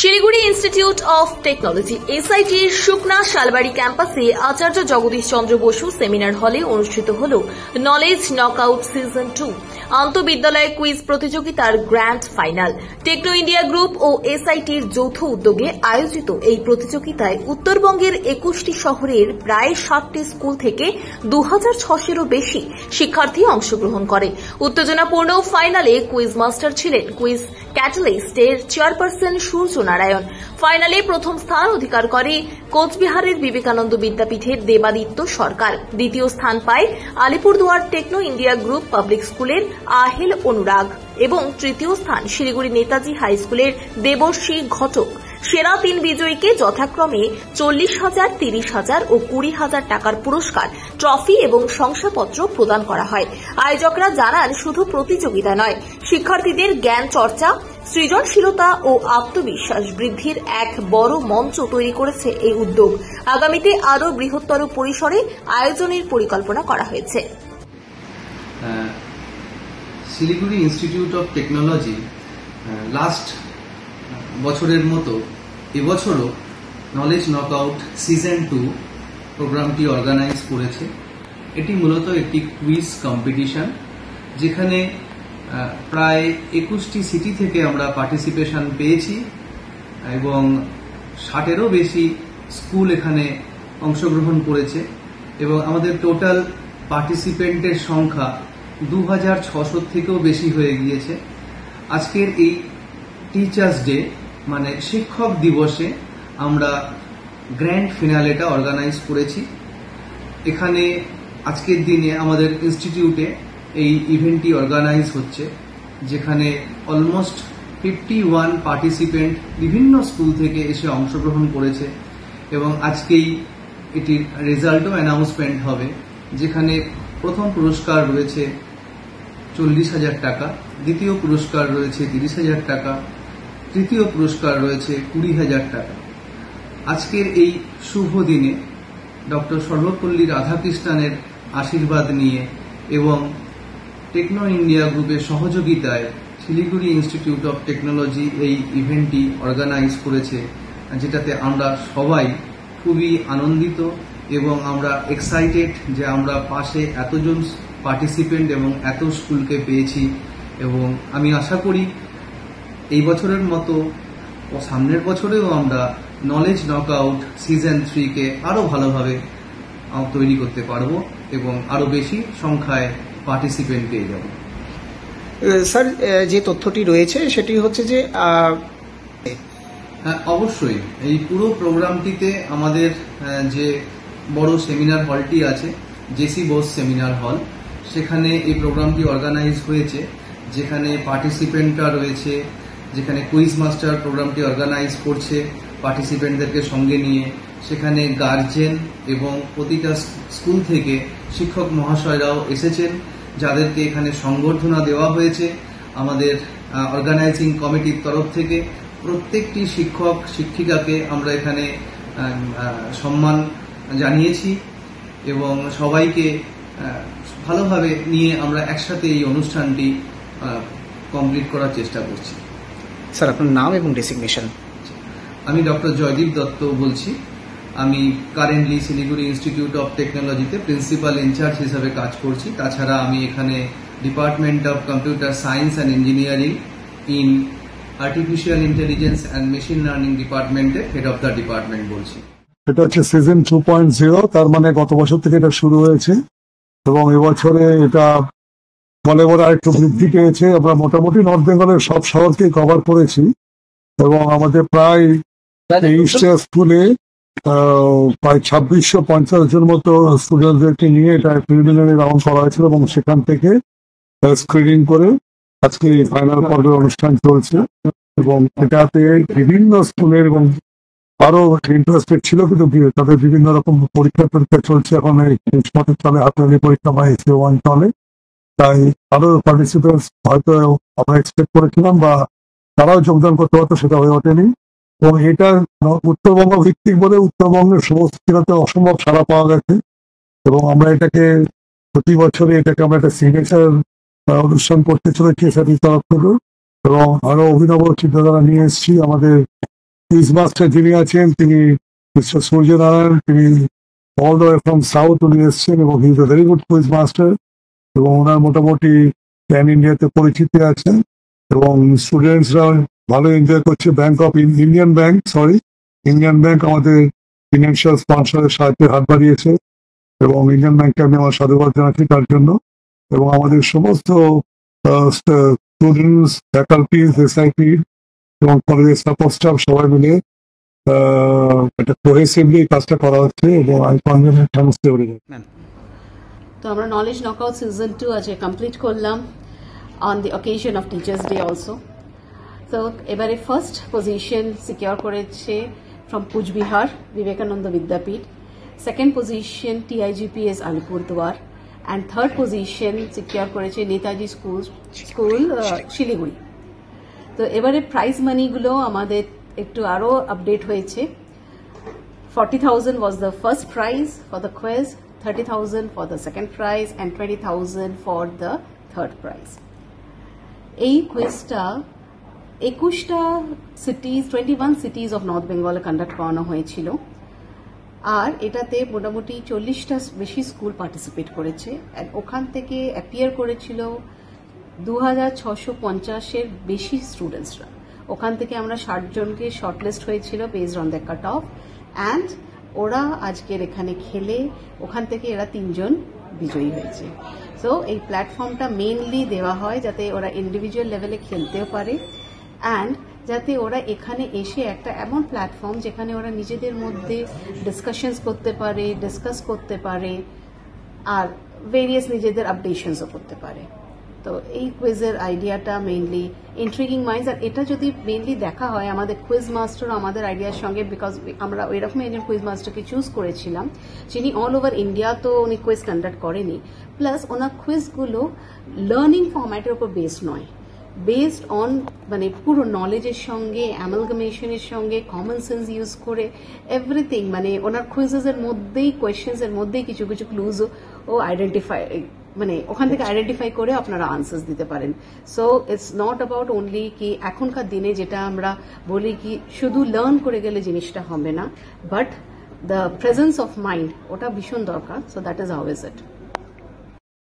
Siliguri institute of technology এসআইটির শুকনা শালবাড়ি ক্যাম্পাসে Acharya Jagadish Chandra Bose seminar হলে অনুষ্ঠিত হল নলেজ নকআউট সিজন 2 আন্তঃবিদ্যালয় কুইজ প্রতিযোগিতার grand final. Techno India group ও এসআইটির যৌথ উদ্যোগে আয়োজিত এই প্রতিযোগিতায় উত্তরবঙ্গের 21টি শহরের প্রায় 60টি স্কুল থেকে 2600-এরও বেশি শিক্ষার্থী অংশগ্রহণ করে। উত্তেজনাপূর্ণ ফাইনালে কুইজ মাস্টার ছিলেন কুইজ ক্যাটালিস্টের চেয়ারপারসন সূর্য নারায়ণ। ফাইনালে প্রথম স্থান অধিকার করে কোচবিহারের বিবেকানন্দ বিদ্যাপীঠের দেবাদিত্য সরকার। দ্বিতীয় স্থান পায় Alipurduar Techno India group public স্কুলের আহেল অনুরাগ এবং তৃতীয় স্থান শিলিগুড়ি নেতাজি হাই স্কুলের দেবশ্রী ঘটক। সেরা 3 বিজয়ীকে যথাক্রমে 40,000, 30,000 ও 20,000 টাকার পুরস্কার, ট্রফি এবং শংসাপত্র প্রদান করা হয়। আয়োজকরা জানান, শুধু প্রতিযোগিতা নয়, শিক্ষার্থীদের জ্ঞান চর্চা, সৃজনশীলতা ও আত্মবিশ্বাস বৃদ্ধির এক বড় মঞ্চ তৈরি করেছে এই উদ্যোগ। আগামীতে আরও বৃহত্তর পরিসরে আয়োজনের পরিকল্পনা করা হয়েছে। Siliguri institute of technology last বছরের মতো এবছরও নলেজ নকআউট সিজন 2 প্রোগ্রামটি অর্গানাইজ করেছে। এটি মূলত একটি কুইজ কম্পিটিশন, যেখানে প্রায় 21টি সিটি থেকে আমরা পার্টিসিপেশন পেয়েছি এবং 60-এরও বেশি স্কুল এখানে অংশগ্রহণ করেছে এবং আমাদের টোটাল পার্টিসিপেন্টের সংখ্যা 2600 থেকেও বেশি হয়ে গিয়েছে। আজকের এই টিচার্স ডে মানে শিক্ষক দিবসে আমরা গ্র্যান্ড ফিনালেটা অর্গানাইজ করেছি। এখানে আজকের দিনে আমাদের ইনস্টিটিউটে এই ইভেন্টটি অর্গানাইজ হচ্ছে, যেখানে অলমোস্ট 51 পার্টিসিপেন্ট বিভিন্ন স্কুল থেকে এসে অংশগ্রহণ করেছে এবং আজকেই এটির রেজাল্টও অ্যানাউন্সমেন্ট হবে, যেখানে প্রথম পুরস্কার রয়েছে 40,000 টাকা, দ্বিতীয় পুরস্কার রয়েছে 30,000 টাকা, তৃতীয় পুরস্কার রয়েছে 20,000 টাকা। আজকের এই শুভ দিনে ডক্টর সর্বপল্লী রাধাকৃষ্ণনের আশীর্বাদ নিয়ে এবং টেকনো ইন্ডিয়া গ্রুপের সহযোগিতায় শিলিগুড়ি ইনস্টিটিউট অফ টেকনোলজি এই ইভেন্টটি অর্গানাইজ করেছে, যেটাতে আমরা সবাই খুবই আনন্দিত এবং আমরা এক্সাইটেড যে আমরা পাশে এতজন পার্টিসিপেন্ট এবং এত স্কুলকে পেয়েছি। এবং আমি আশা করি এই বছরের মতো সামনের বছরেও আমরা নলেজ নকআউট সিজন 3-কে আরো ভালোভাবে তৈরি করতে পারবো এবং আরো বেশি সংখ্যায় পার্টিসিপেন্ট পেয়ে যাব। স্যার, যে তথ্যটি রয়েছে সেটি হচ্ছে যে অবশ্যই এই পুরো প্রোগ্রামটিতে আমাদের যে বড় সেমিনার হলটি আছে, জেসি বোস সেমিনার হল, সেখানে এই প্রোগ্রামটি অর্গানাইজ হয়েছে, যেখানে পার্টিসিপেন্টরা রয়েছে, যেখানে কুইজ মাস্টার প্রোগ্রামটি অর্গানাইজ করছে পার্টিসিপেন্টদেরকে সঙ্গে নিয়ে। সেখানে গার্জেন এবং প্রতিটা স্কুল থেকে শিক্ষক মহাশয়রাও এসেছেন, যাদেরকে এখানে সংবর্ধনা দেওয়া হয়েছে আমাদের অর্গানাইজিং কমিটির তরফ থেকে। প্রত্যেকটি শিক্ষক শিক্ষিকাকে আমরা এখানে সম্মান জানিয়েছি এবং সবাইকে ভালোভাবে নিয়ে আমরা একসাথে এই অনুষ্ঠানটি কমপ্লিট করার চেষ্টা করছি। স্যার, আপনার নাম এবং ডেসিগনেশন? আমি ডক্টর জয়দীপ দত্ত বলছি। আমি কারেন্টলি শিলিগুড়ি ইনস্টিটিউট অফ টেকনোলজিতে প্রিন্সিপাল ইনচার্জ হিসেবে কাজ করছি। তাছাড়া আমি এখানে department of computer science and engineering in artificial intelligence and machine learning ডিপার্টমেন্টের হেড অফ দ্য ডিপার্টমেন্ট বলছি। এটা হচ্ছে সিজন 2.0, তার মানে গত বছর থেকে এটা শুরু হয়েছে এবং এবছরে এটা বলে আরেকটু বৃদ্ধি পেয়েছে। আমরা মোটামুটি নর্থ বেঙ্গলের সব শহরকে কভার করেছি এবং আমাদের প্রায় 23টা স্কুলে প্রায় 2650 জন মতো স্টুডেন্টদেরকে নিয়ে এটা প্রিলিমিনারি রাউন্ড করা হয়েছিল এবং সেখান থেকে স্ক্রিনিং করে আজকে ফাইনাল পর্বের অনুষ্ঠান চলছে এবং এটাতে বিভিন্ন স্কুলের এবং আরো ইন্টারেস্টেড ছিল, কিন্তু তাদের বিভিন্ন রকম পরীক্ষা চলছে। এখন এই স্পটের চলে, হাতে পরীক্ষা বা SO1 চলে, তাই আরো পার্টিসিপেন্টস হয়তো আমরা এক্সপেক্ট করেছিলাম বা তারাও যোগদান করতে পারতো, সেটা হয়ে ওঠেনি। এবং এটা উত্তরবঙ্গ ভিত্তিক বলে উত্তরবঙ্গের সমস্ত জেলাতে অসম্ভব সাড়া পাওয়া গেছে এবং আমরা এটাকে প্রতি বছরে এটাকে আমরা একটা সিগনেচার অনুষ্ঠান করতে চলেছি এসআইটির তরফ থেকে এবং আরো অভিনব চিন্তাধারা নিয়ে এসেছি। আমাদের কুইজ মাস্টার যিনি আছেন তিনি মিস্টার সূর্যনারায়ণ, তিনি all the way from south উনি এসছেন এবং he is a very good quiz master এবং ওনার মোটামুটি প্যান ইন্ডিয়াতে পরিচিতি আছেন এবং স্টুডেন্টসরা ভালো এনজয় করছে। ইন্ডিয়ান ব্যাংক আমাদের ফিনান্সিয়াল স্পন্সরের সাহায্যে হাত বাড়িয়েছে এবং ইন্ডিয়ান ব্যাংককে আমি আমার সাধুবাদ জানাচ্ছি তার জন্য। এবং আমাদের সমস্ত স্টুডেন্টস, ফ্যাকাল্টিজ, এসআইপি এবং কলেজের সাপোর্ট স্টাফ সবাই মিলে একটা কোহেসিভলি কাজটা করা হচ্ছে এবং আমি কনফিডেন্ট সমস্ত তো আমরা নলেজ নকআউট সিজন 2 আজকে কমপ্লিট করলাম on the occasion of teachers day also. তো এবারে ফার্স্ট পজিশন সিকিউর করেছে from Cooch Behar Vivekananda Vidyapith, second position TIGPS Alipurduar, and third position secure করেছে নেতাজি স্কুল শিলিগুড়ি। তো এবারে প্রাইজ মানিগুলো আমাদের একটু আরো আপডেট হয়েছে। 40,000 was the first prize for the quiz, 30,000 for the second prize, and 20,000 for the third prize. এই কুইজটা 21 সিটিজ অফ নর্থ বেঙ্গলে কন্ডাক্ট করানো হয়েছিল আর এটাতে মোটামুটি 40টা বেশি স্কুল পার্টিসিপেট করেছে। ওখান থেকে অ্যাপিয়ার করেছিল 2,650-এর বেশি স্টুডেন্টসরা। ওখান থেকে আমরা 60 জনকে শর্টলিস্ট হয়েছিল based on the cut off, and ওরা আজকের এখানে খেলে ওখান থেকে এরা 3 জন বিজয়ী হয়েছে। সো এই প্ল্যাটফর্মটা মেইনলি দেওয়া হয় যাতে ওরা ইন্ডিভিজুয়াল লেভেলে খেলতেও পারে অ্যান্ড যাতে ওরা এখানে এসে একটা এমন প্ল্যাটফর্ম যেখানে ওরা নিজেদের মধ্যে ডিসকাস করতে পারে আর ভেরিয়াস নিজেদের আপডেশনসও করতে পারে। তো এই কুইজের আইডিয়াটা মেইনলি ইন্ট্রিগিং মাইন্ডস, আর এটা যদি মেইনলি দেখা হয় আমাদের কুইজ মাস্টার আমাদের আইডিয়ার সঙ্গে, বিকজ আমরা ওই রকম একজন কুইজ মাস্টারকে চুজ করেছিলাম যিনি অল ওভার ইন্ডিয়া তো উনি কুইজ কন্ডাক্ট করেনি, প্লাস ওনার কুইজগুলো লার্নিং ফরম্যাটের উপর বেসড নয়, বেসড অন মানে পুরো নলেজের সঙ্গে অ্যামালগামেশনের সঙ্গে কমন সেন্স ইউজ করে এভরিথিং, মানে ওনার কুইজেসের মধ্যেই কোয়েশ্চেন্স এর মধ্যেই কিছু কিছু ক্লুজ ও আইডেন্টিফাই মানে ওখান থেকে আইডেন্টিফাই করে আপনারা আনসার্স দিতে পারেন। So it's not about only কি এখনকার দিনে যেটা আমরা বলি কি শুধু লার্ন করে গেলে জিনিসটা হবে না, but the presence of mind ওটা ভীষণ দরকার। So that is how is it.